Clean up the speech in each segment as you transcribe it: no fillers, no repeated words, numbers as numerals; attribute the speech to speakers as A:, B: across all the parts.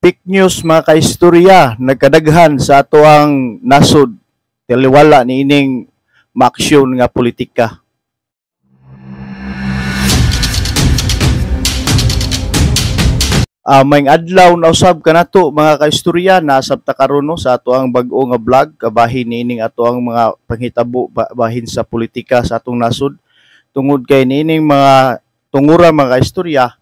A: Fake news mga kaistorya nagkadaghan sa ato ang nasod taliwala ni ining maaksyon nga politika. Maayong adlaw na usab kanato mga kaistorya nasab ta karon no, sa ato ang bag-o nga vlog kabahin niining ato ang mga panghitabo bahin sa politika sa atong nasod tungod kay niining mga tungura mga kaistorya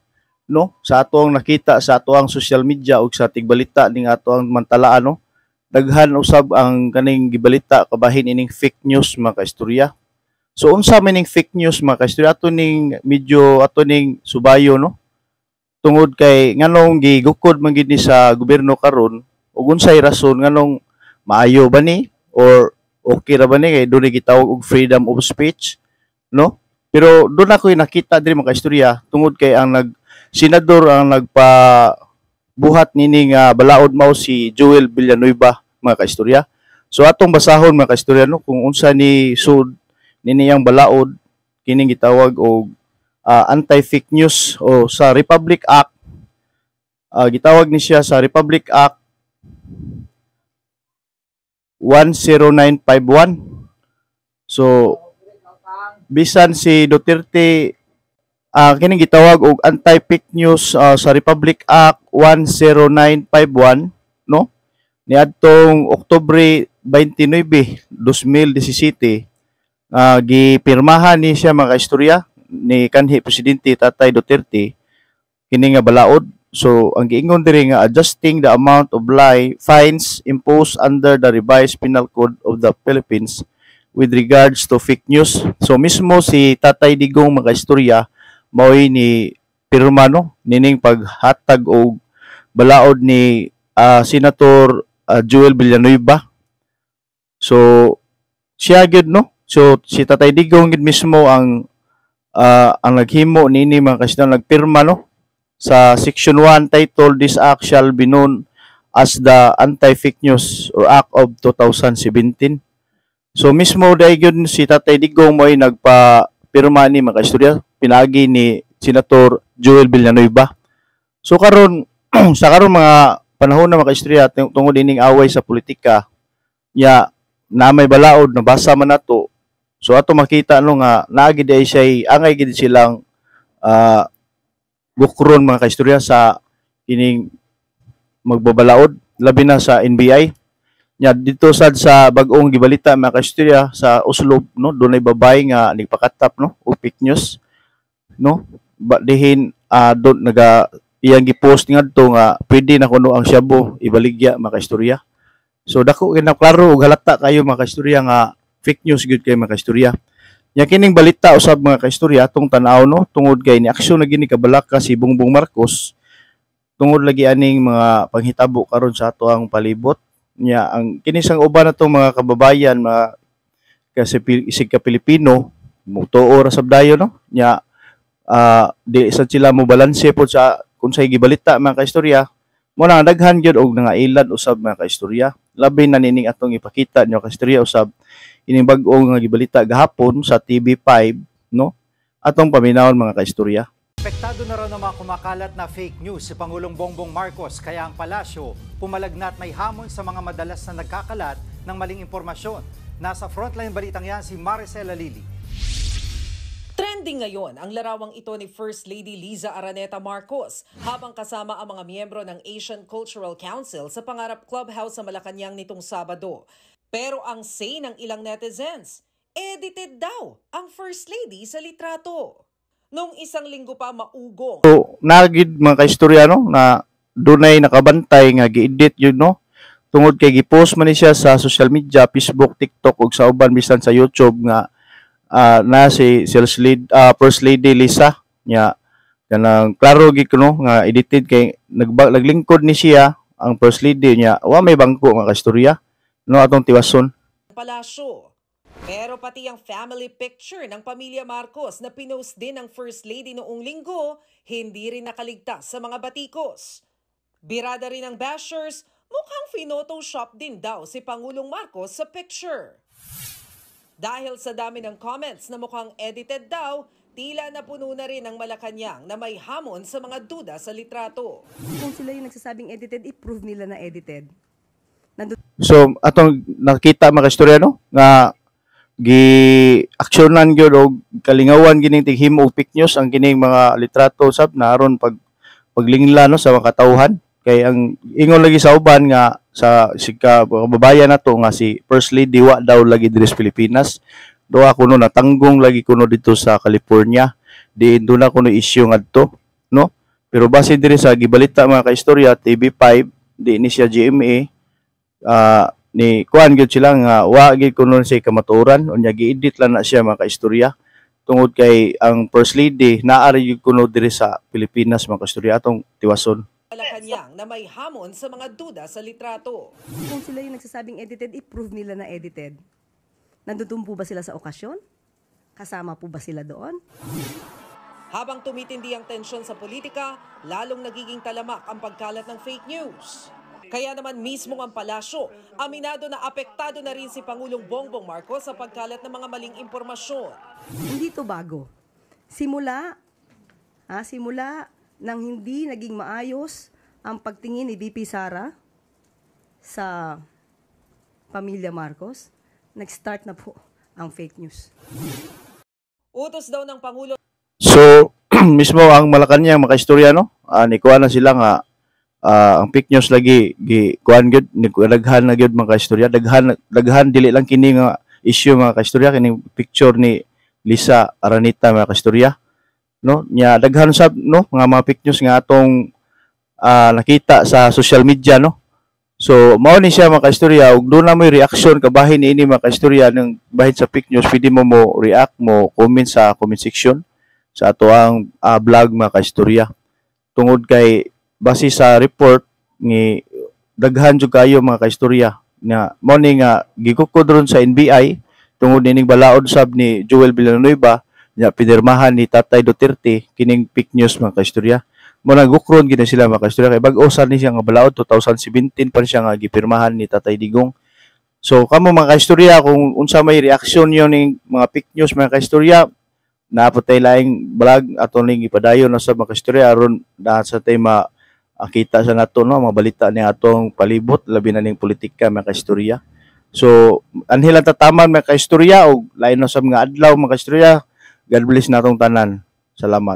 A: no sa ato ang nakita sa ato ang social media ug sa tigbalita ning ato ang mantalaan no, daghan usab ang kaning gibalita kabahin ining fake news mga kaistorya. So unsa man ning fake news mga kaistorya ato ning medyo ato ning subayo no, tungod kay nganong gigukod man gid ni sa gobyerno karon ug unsay rason nganong maayo ba ni or okay ra ba ni kay dunay gitawag og freedom of speech no. Pero doon ako nakita diri mga kaistorya tungod kay ang senador ang nagpabuhat nini nga balaod mao si Joel Villanueva mga kaistorya. So atong basahon mga kaistorya no kung unsa ni sud nini yang balaod kining gitawag og anti-fake news o sa Republic Act. Gitawag ni siya sa Republic Act 10951. So bisan si Duterte kining gitawag og anti-fake news sa Republic Act 10951 no niadtong Oktubre 29, 2017 gipirmahan ni siya mga kaistorya ni kanhi presidente Tatay Duterte kini nga balaod. So ang giingon diri nga adjusting the amount of fines imposed under the revised penal code of the Philippines with regards to fake news. So mismo si Tatay Digong mga kaistorya mao'y ni pirma no nining paghatag og balaod ni Senator Joel Villanueva. So siya gid no, so si Tatay Digong gid mismo ang naghimo nini mga kaistorya nagpirma no sa Section 1 title "This Act shall be known as the Anti-Fake News or Act of 2017." So mismo dahil yun si Tatay Digong mo'y nagpa-pirma ni mga kaistorya pinagi ni Senator Joel Villanueva. So karon sa karon mga panahon na mga kaistorya tungod ining away sa politika nya na may balaod nabasa man nato. So ato makita no nga naagi day siya angay gid silang bukron mga kaistorya sa kining magbabalaod labi na sa NBI. Nya dito sad sa bag-ong gibalita mga kaistorya sa Uslob no dunay babay nga nagpakatap no og fake news no dihin don naga iyang gipost ngadto nga pwede na kuno ang Shabu ibaligya mga kaistorya. So dako klaro og halata kayo mga kaistorya nga fake news gyud kay mga kaistorya. Nya kining balita usab mga kaistorya atong tan-aw no tungod kay ni aksyon na gini kabalaka si Bongbong Marcos tungod lagi aning mga panghitabo karon sa ato ang palibot. Nya ang kini sang uban natong mga kababayan mga isig ka Pilipino mutuo ra sab dayon no nya di sa sila mo balanse pod sa kunsay gibalita mga kaistorya mo na daghan gyud og nangailan usab mga kaistorya labi na nining atong ipakita nyo kaistorya usab ining bag-o nga gibalita gahapon sa TV5 no atong paminawon mga kaistorya.
B: Apektado na raw ng mga kumakalat na fake news si Pangulong Bongbong Marcos kaya ang palasyo pumalagnat may hamon sa mga madalas na nagkakalat ng maling impormasyon. Nasa frontline balitang yan si Maricela Lili.
C: Trending ngayon ang larawang ito ni First Lady Liza Araneta Marcos habang kasama ang mga miyembro ng Asian Cultural Council sa Pangarap Clubhouse sa Malacanang nitong Sabado. Pero ang say ng ilang netizens, edited daw ang First Lady sa litrato. Nung isang linggo pa maugong.
A: So nagid mga kaistorya no na dunay nakabantay nga gi-edit yun no tungod kay gi-post man ni siya sa social media, Facebook, TikTok ug sa uban bisan sa YouTube nga na si First Lady Liza nya kanang klaro gid no nga edited kay naglingkod ni siya ang First Lady nya wa may bangko nga kaistorya no atong tiwason.
C: Palasyo. Pero pati ang family picture ng pamilya Marcos na pinost din ng First Lady noong linggo, hindi rin nakaligtas sa mga batikos. Birada rin ng bashers, mukhang phinotoshop din daw si Pangulong Marcos sa picture. Dahil sa dami ng comments na mukhang edited daw, Tila napuno na rin ang Malacanang na may hamon sa mga duda sa litrato.
D: Kung sila yung nagsasabing edited, i-prove nila na edited.
A: So atong nakita mga istorya no nga gi-aksyonan gyud og kalingawan gining tighimo og fake news ang kining mga litrato sab naron paglingla no sa mga katawhan kay ang ingon lagi sa uban nga sa sika kababayan nato nga si First Lady wa daw lagi diri sa Pilipinas. Doa kuno natanggong lagi kuno dito sa California. Di na kuno issue ngadto, no? Pero base diri sa gibalita mga kaistorya TV5, di ni siya GMA ni kuan gyud sila nga wa gyud kuno siya kamatuoran unya gi-edit lang na siya mga kaistorya. Tungod kay ang First Lady naari gyud kuno diri sa Pilipinas mga kaistorya atong tiwason.
C: Malacanang na may hamon sa mga duda sa litrato.
D: Kung sila yung nagsasabing edited, i-prove nila na edited. Nandun po ba sila sa okasyon? Kasama po ba sila doon?
C: Habang tumitindi ang tensyon sa politika, lalong nagiging talamak ang pagkalat ng fake news. Kaya naman mismo ang palasyo, aminado na apektado na rin si Pangulong Bongbong Marcos sa pagkalat ng mga maling impormasyon.
D: Hindi to bago. Simula nang hindi naging maayos ang pagtingin ni VP Sara sa pamilya Marcos, nag-start na po ang fake news.
C: Utos daw ng Pangulo.
A: So mismo ang Malacanang mga kaistorya no ni kuan na sila nga ang fake news lagi gi kuan gyud daghan na gyud mga kaistorya daghan dili lang kini nga issue mga kaistorya kining picture ni Liza Araneta mga kaistorya no nya daghan sab no mga fake news nga atong nakita sa social media no. So mao ni siya mga kaistorya ug doon na may reaction kabahin ini mga kaistorya ng bahin sa fake news pwede mo react mo comment sa comment section sa ato ang vlog mga kaistorya. Tungod kay base sa report ni daghan jud kayo mga kaistorya na mao ni nga gikukod ron sa NBI tungod ining balaod sab ni Joel Villanueva nya pinirmahan ni Tatay Duterte kining fake news mga kaistorya. Mo nagukron gid sila mga kaistorya kay bag-o ni siya nga balaod 2017 pa siya nga gipirmahan ni Tatay Digong. So kamo mga kaistorya kung unsa may reaksyon niyo ning mga fake news mga kaistorya naapot tay laing vlog ato ning ipadayon na sa mga kaistorya aron na sa tay makita sa nato no mga balita ni atong palibot labi na ning politika mga kaistorya. So anhila tataman mga kaistorya og lain na sa mga adlaw mga kaistorya. God bless natong tanan. Salamat.